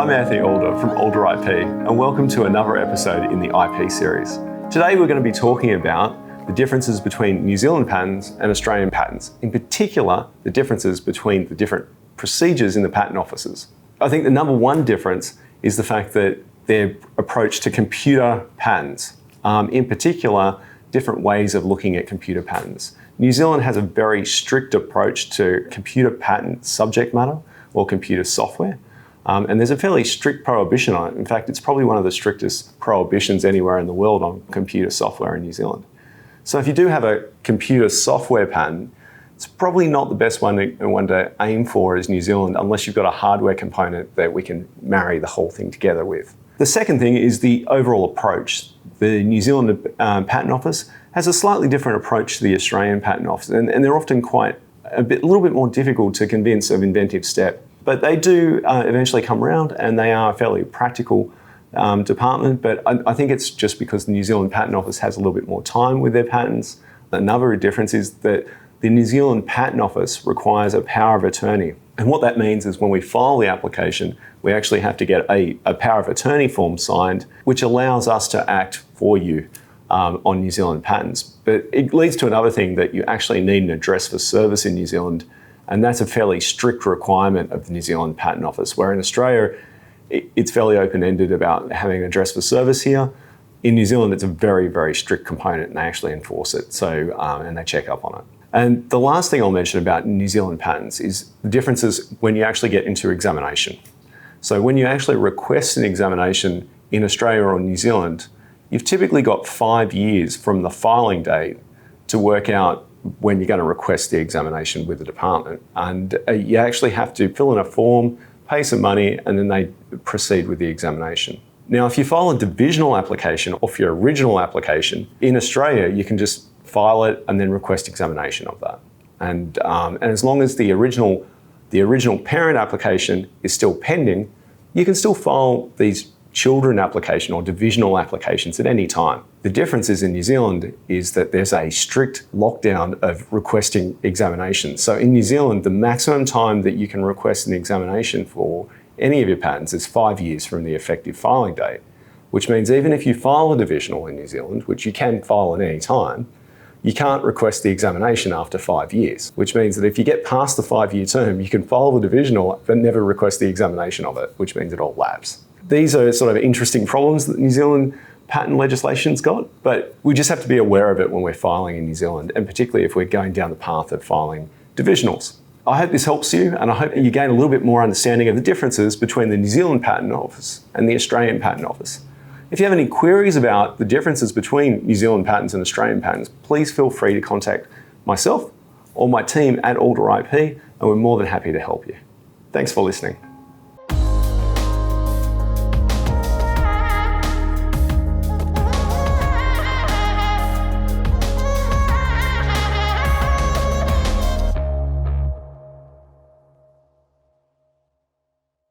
I'm Anthony Alder from Alder IP, and welcome to another episode in the IP series. Today we're going to be talking about the differences between New Zealand patents and Australian patents, in particular the differences between the different procedures in the patent offices. I think the number one difference is the fact that their approach to computer patents, in particular different ways of looking at computer patents. New Zealand has a very strict approach to computer patent subject matter or computer software. And there's a fairly strict prohibition on it. In fact, it's probably one of the strictest prohibitions anywhere in the world on computer software in New Zealand. So if you do have a computer software patent, it's probably not the best one to aim for as New Zealand unless you've got a hardware component that we can marry the whole thing together with. The second thing is the overall approach. The New Zealand Patent Office has a slightly different approach to the Australian Patent Office, and they're often a little bit more difficult to convince of inventive step. But they do eventually come around, and they are a fairly practical department, but I think it's just because the New Zealand Patent Office has a little bit more time with their patents. Another difference is that the New Zealand Patent Office requires a power of attorney. And what that means is when we file the application, we actually have to get a power of attorney form signed, which allows us to act for you on New Zealand patents. But it leads to another thing, that you actually need an address for service in New Zealand, and that's a fairly strict requirement of the New Zealand Patent Office, where in Australia, it's fairly open-ended about having an address for service here. In New Zealand, it's a very, very strict component, and they actually enforce it, so and they check up on it. And the last thing I'll mention about New Zealand patents is the differences when you actually get into examination. So when you actually request an examination in Australia or New Zealand, you've typically got 5 years from the filing date to work out when you're going to request the examination with the department. And you actually have to fill in a form, pay some money, and then they proceed with the examination. Now, if you file a divisional application off your original application, in Australia, you can just file it and then request examination of that. And as long as the original parent application is still pending, you can still file these children application or divisional applications at any time. The difference is in New Zealand is that there's a strict lockdown of requesting examinations. So in New Zealand, the maximum time that you can request an examination for any of your patents is 5 years from the effective filing date, which means even if you file a divisional in New Zealand, which you can file at any time, you can't request the examination after 5 years, which means that if you get past the 5-year term, you can file the divisional but never request the examination of it, which means it all lapses. These are sort of interesting problems that New Zealand patent legislation's got, but we just have to be aware of it when we're filing in New Zealand, and particularly if we're going down the path of filing divisionals. I hope this helps you, and I hope you gain a little bit more understanding of the differences between the New Zealand Patent Office and the Australian Patent Office. If you have any queries about the differences between New Zealand patents and Australian patents, please feel free to contact myself or my team at Alder IP, and we're more than happy to help you. Thanks for listening.